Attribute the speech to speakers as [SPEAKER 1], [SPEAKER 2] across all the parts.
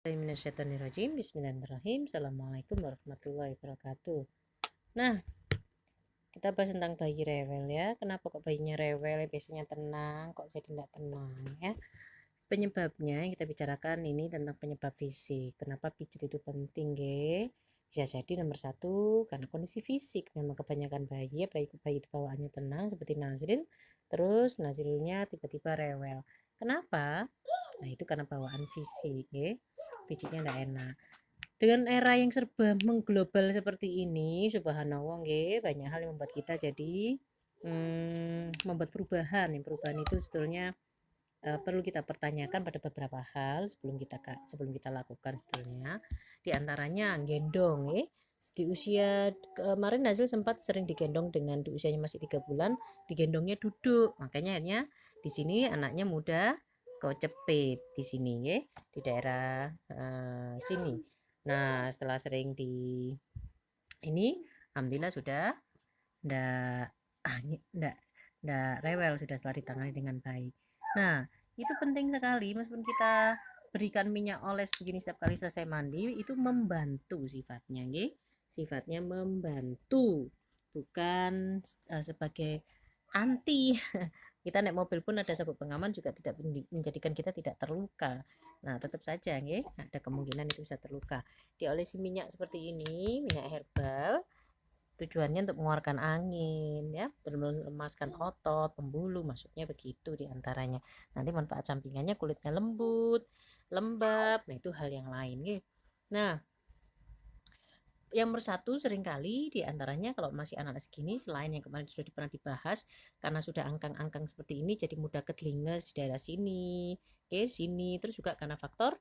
[SPEAKER 1] Minasyaitonirrajim. Bismillahirrahmanirrahim. Assalamualaikum warahmatullahi wabarakatuh. Nah, kita bahas tentang bayi rewel ya. Kenapa kok bayinya rewel? Biasanya tenang, kok jadi tidak tenang ya? Penyebabnya yang kita bicarakan ini tentang penyebab fisik. Kenapa pijat itu penting, ge? Bisa jadi nomor satu karena kondisi fisik. Memang kebanyakan bayi itu bawaannya tenang seperti Nazril. Terus Nazrilnya tiba-tiba rewel. Kenapa? Nah, itu karena bawaan fisik, ya. Fisiknya tidak enak. Dengan era yang serba mengglobal seperti ini, subhanallah, nggih, banyak hal yang membuat kita jadi membuat perubahan. Yang perubahan itu sebetulnya perlu kita pertanyakan pada beberapa hal sebelum kita lakukan sebetulnya. Di antaranya gendong, di usia kemarin Nazil sempat sering digendong dengan di usianya masih 3 bulan, digendongnya duduk. Makanya akhirnya di sini anaknya mudah kecepit di sini, ya, di daerah sini. Nah, setelah sering di ini, alhamdulillah sudah ndak ndak rewel, sudah setelah ditangani dengan baik. Nah, itu penting sekali meskipun kita berikan minyak oles begini setiap kali selesai mandi, itu membantu sifatnya, nggih. Sifatnya membantu, bukan sebagai anti. Kita naik mobil pun ada sabuk pengaman juga tidak menjadikan kita tidak terluka. Nah, tetap saja nggih, ada kemungkinan itu bisa terluka. Diolesi minyak seperti ini, minyak herbal, tujuannya untuk mengeluarkan angin, ya, melemaskan otot, pembuluh, maksudnya begitu diantaranya. Nanti manfaat sampingannya kulitnya lembut, lembab, nah itu hal yang lain, ya. Nah, yang nomor satu seringkali diantaranya kalau masih anak segini, selain yang kemarin sudah pernah dibahas, karena sudah angkang-angkang seperti ini jadi mudah ketelingas di daerah sini, sini, terus juga karena faktor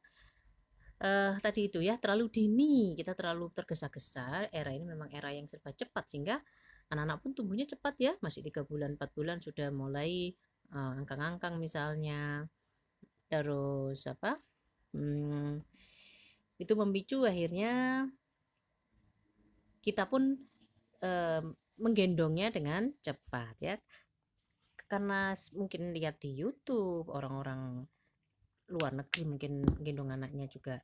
[SPEAKER 1] tadi itu ya, terlalu dini, kita terlalu tergesa-gesa. Era ini memang era yang serba cepat sehingga anak-anak pun tumbuhnya cepat ya, masih 3 bulan 4 bulan sudah mulai angkang-angkang misalnya. Terus apa, itu memicu akhirnya kita pun menggendongnya dengan cepat ya, karena mungkin lihat di YouTube orang-orang luar negeri mungkin gendong anaknya juga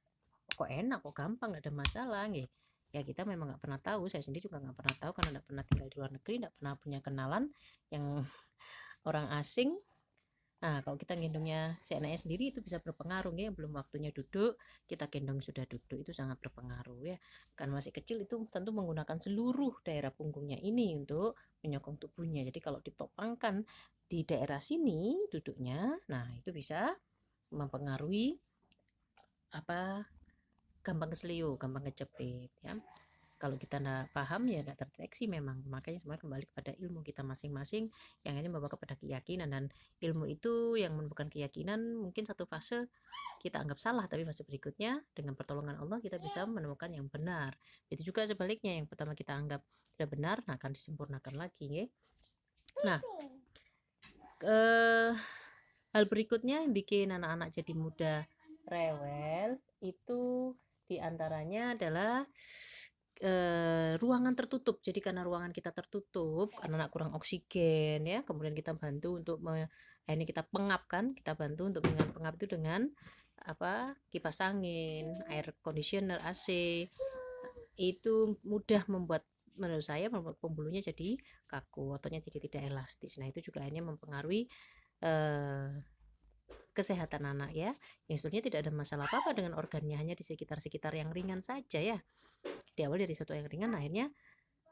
[SPEAKER 1] kok enak, kok gampang, nggak ada masalah, nggih. Ya kita memang nggak pernah tahu, saya sendiri juga nggak pernah tahu karena nggak pernah tinggal di luar negeri, nggak pernah punya kenalan yang orang asing. Nah, kalau kita gendongnya si anaknya sendiri itu bisa berpengaruh ya, belum waktunya duduk, kita gendong sudah duduk, itu sangat berpengaruh ya. Kan masih kecil itu tentu menggunakan seluruh daerah punggungnya ini untuk menyokong tubuhnya. Jadi kalau ditopangkan di daerah sini duduknya, nah itu bisa mempengaruhi apa, gampang keselio, gampang kecepit ya. Kalau kita tidak paham ya tidak terdeteksi memang. Makanya semua kembali kepada ilmu kita masing-masing yang ini membawa kepada keyakinan, dan ilmu itu yang menemukan keyakinan mungkin satu fase kita anggap salah, tapi fase berikutnya dengan pertolongan Allah kita bisa menemukan yang benar. Itu juga sebaliknya, yang pertama kita anggap sudah benar, nah akan disempurnakan lagi ya. Nah, hal berikutnya yang bikin anak-anak jadi mudah rewel itu diantaranya adalah ruangan tertutup. Jadi karena ruangan kita tertutup, anak-anak kurang oksigen ya, kemudian kita bantu untuk ini kita pengap kan, kita bantu untuk dengan pengap itu dengan apa, kipas angin, air conditioner, AC, itu mudah membuat, menurut saya membuat pembuluhnya jadi kaku, ototnya jadi tidak elastis. Nah itu juga akhirnya mempengaruhi kesehatan anak ya, yang sebetulnya tidak ada masalah apa-apa dengan organnya, hanya di sekitar-sekitar yang ringan saja ya. Diawali dari sesuatu yang ringan, akhirnya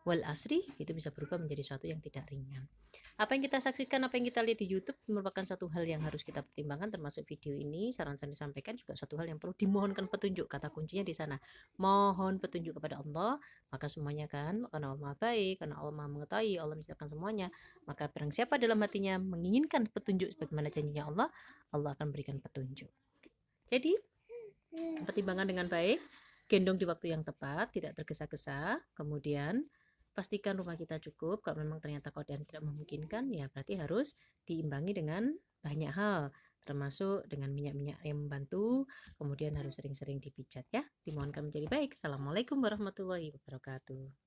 [SPEAKER 1] wal asri itu bisa berubah menjadi sesuatu yang tidak ringan. Apa yang kita saksikan, apa yang kita lihat di YouTube merupakan satu hal yang harus kita pertimbangkan, termasuk video ini. Saran-saran disampaikan juga satu hal yang perlu dimohonkan petunjuk, kata kuncinya di sana, mohon petunjuk kepada Allah, maka semuanya kan, karena Allah Maha baik, karena Allah Maha mengetahui, Allah menciptakan semuanya, maka barang siapa dalam hatinya menginginkan petunjuk sebagaimana janjinya Allah, Allah akan berikan petunjuk. Jadi pertimbangan dengan baik, gendong di waktu yang tepat, tidak tergesa-gesa, kemudian pastikan rumah kita cukup. Kalau memang ternyata keadaan tidak memungkinkan, ya berarti harus diimbangi dengan banyak hal, termasuk dengan minyak-minyak yang membantu, kemudian harus sering-sering dipijat ya. Dimohonkan menjadi baik. Assalamualaikum warahmatullahi wabarakatuh.